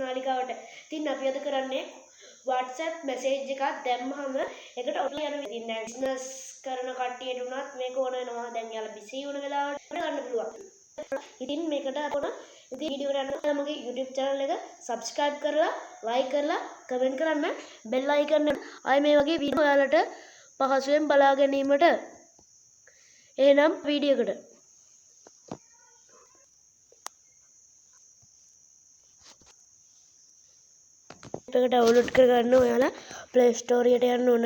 නාලිකාවට. ඉතින් අපි අද කරන්නේ WhatsApp message එකක් දැම්මහම ඒකට ඔටෝ යන ඉතින් දැන් බිස්නස් කරන කට්ටියට උනත් මේක ඕන වෙනවා. දැන් යාලා බිසි වුණ වෙලාවට ගන්න පුළුවන්. ඉතින් මේකට අපොන ඉතින් වීඩියෝ එක යනවා මගේ YouTube channel එක subscribe කරලා like කරලා comment කරන්න bell icon එක ආයි මේ වගේ වීඩියෝ ඔයාලට පහසුවෙන් බලා ගැනීමට. එහෙනම් වීඩියෝ එකට එක ඩවුන්ලෝඩ් කරගන්න ඔයාලා Play Store එකට යන්න ඕන.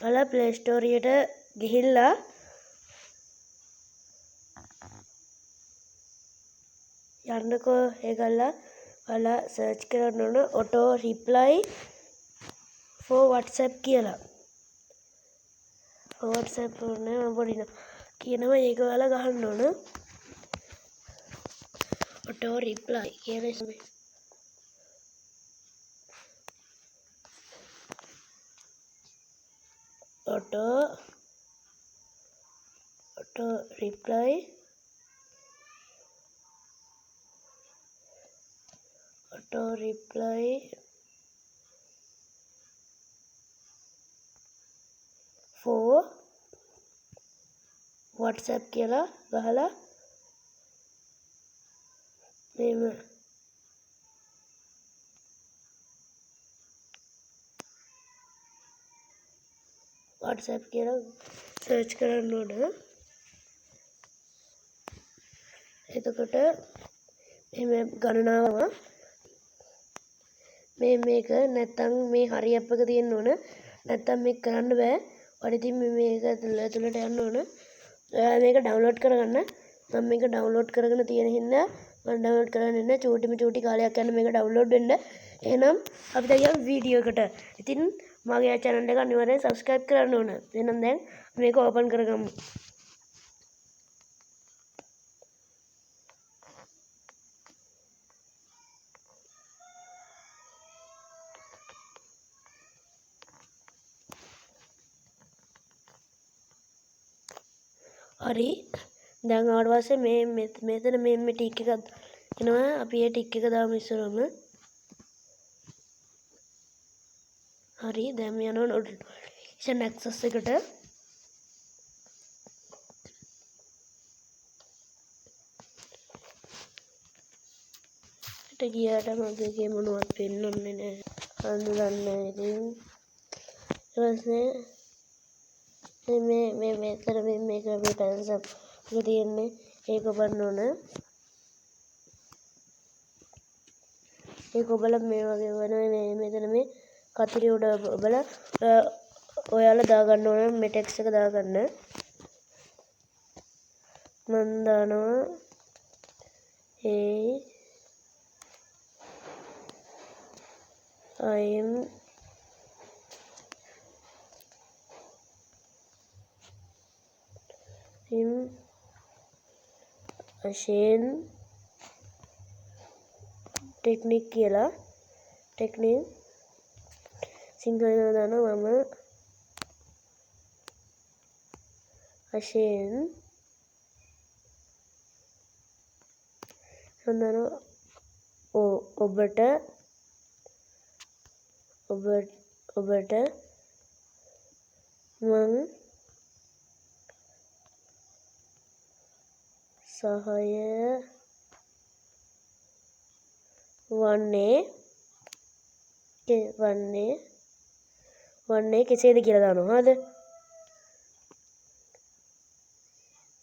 ඔයාලා Play Store එකට ගිහිල්ලා යන්නකෝ ඒගොල්ලා ඔයාලා සර්ච් කරන්න ඕන auto reply for WhatsApp කියලා. WhatsApp ඕනේ මම පොඩි කියනවා ඒක ඔයාලා ගහන්න ඕන. auto reply කියලා auto reply for WhatsApp කියලා ගහලා මේම WhatsApp කියලා සර්ච් කරන්න ඕන. එතකොට මේ ගණනාව මේක නැත්තම් මේ හරි ඇප් එක තියෙන්න ඕන. නැත්තම් මේක කරන්න බෑ. ඔයාලා ඉතින් මේක ඇතුළට යන්න ඕන. ඔයාලා මේක ඩවුන්ලෝඩ් කරගන්න. මම මේක ඩවුන්ලෝඩ් කරගෙන තියෙන හින්දා මම ඩවුන්ලෝඩ් කරගෙන ඉන්න චූටි කාලයක් යන මේක ඩවුන්ලෝඩ් වෙන්න. එහෙනම් අපි දැන් යමු වීඩියෝ එකට. ඉතින් මගේ channel එක අනිවාර්යෙන් subscribe කරන්න ඕන. එහෙනම් දැන් මේක ඕපන් කරගමු. හරි දැන් ආවට පස්සේ මෙතන මේ ටික් එකක් එනවා. අපි ඒ ටික් එක දාමු ඉස්සරහම. හරි දැන් මේ යනවා notification access එකට. ඊට ගියාට මගේ මොනවත් පෙන්වන්නේ නැහැ. හඳුනන්නේ ඉතින් ඊපස්සේ මෙතන මේක මේ පැන්ස් එක තියෙන්නේ ඒක ඔබන්න ඕන. ඒක ඔබලා මේ වගේ වෙන මෙතන මේ කතිරේ උඩ ඔබලා ඔයාලා දාගන්න ඕන මේ ටෙක්ස්ට් එක දාගන්න. මම දානවා hey I am ashamed technique කියලා technique සිංහලෙන් දානවා මම ashamed ඔබට මං සහාය වන්නේ කෙසේද කියලා දානවා. හරිද?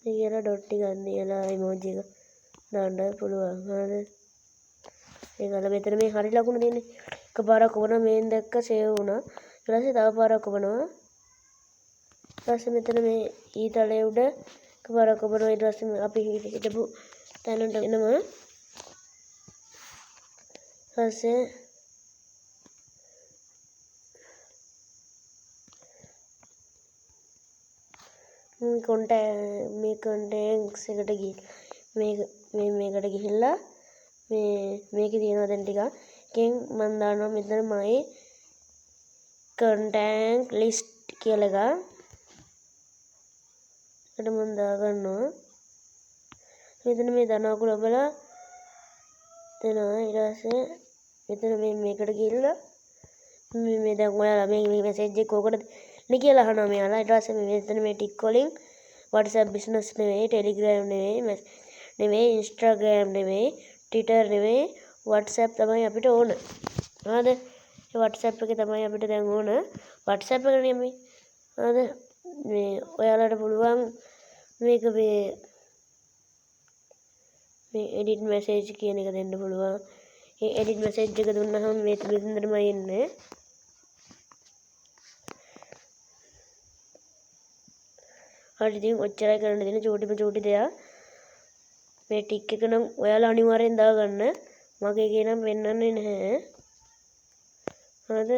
මේ කියලා ඩොට් ටිකක් දීලා ඉමෝජි එක දාන්න පුළුවන්. හරිද? ඒකල මෙතන මේ හරි ලකුණ දෙන්නේ. එකපාරක් ඔබන මේන් දැක්ක සේව් වුණා. ඊට පස්සේ තව පාරක් ඔබනවා. ඊට පස්සේ මෙතන මේ ඊතලයේ උඩ එකපාරක් ඔබනවා. ඊට පස්සේ අපි හිටපු තැනට එනවා. ඊපස්සේ මේ contacts එකට මේකට ගිහිල්ලා මේකේ තියෙනවා දැන් ටික. එකෙන් මම දානවා මෙතන my contact list කියලා එකක්. ඒකට මම දාගන්නවා. මෙතන මේ ධන අකුර ඔබලා දෙනවා. ඊට පස්සේ මෙතන මේකට ගිහිල්ලා මේ දැන් ඔයාලා මේ මැසේජ් එක කොකටද නේ කියලා අහනවා මෙයාලා. ඊට පස්සේ මෙතන මේ ටික් වලින් WhatsApp business නෙවෙයි, Telegram නෙවෙයි, Instagram නෙවෙයි, Twitter නෙවෙයි, WhatsApp තමයි අපිට ඕන. හරිද? ඒ WhatsApp එකේ තමයි අපිට දැන් ඕන. WhatsApp එක නෙමෙයි. හරිද? මේ ඔයාලට පුළුවන් මේක මේ edit message කියන එක දෙන්න පුළුවන්. ඒ edit message එක දුන්නාම මේ මෙතනමයි එන්නේ. හරි ඉතින් ඔච්චරයි කරන්න දෙන චූටි දෙයක්. මේ ටික් එක නම් ඔයාලා අනිවාර්යෙන් දාගන්න. මගේ එකේ නම් වෙන්නන්නේ නැහැ. හරිද?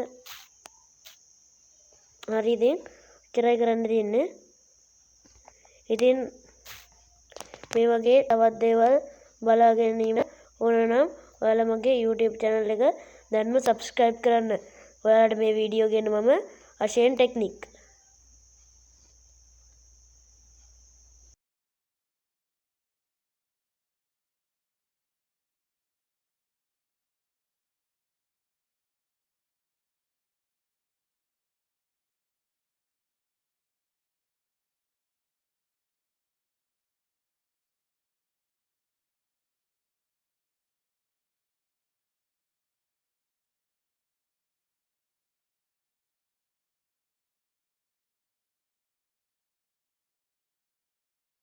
හරි ඉතින් ඔච්චරයි කරන්න දෙන්නේ. ඉතින් මේ වගේ තවත් දේවල් බලා ගැනීම ඕන නම් ඔයාලා මගේ YouTube channel එක දැන්ම subscribe කරන්න. ඔයාලට මේ වීඩියෝ ගෙන්න මම අශේන් ටෙක්නික්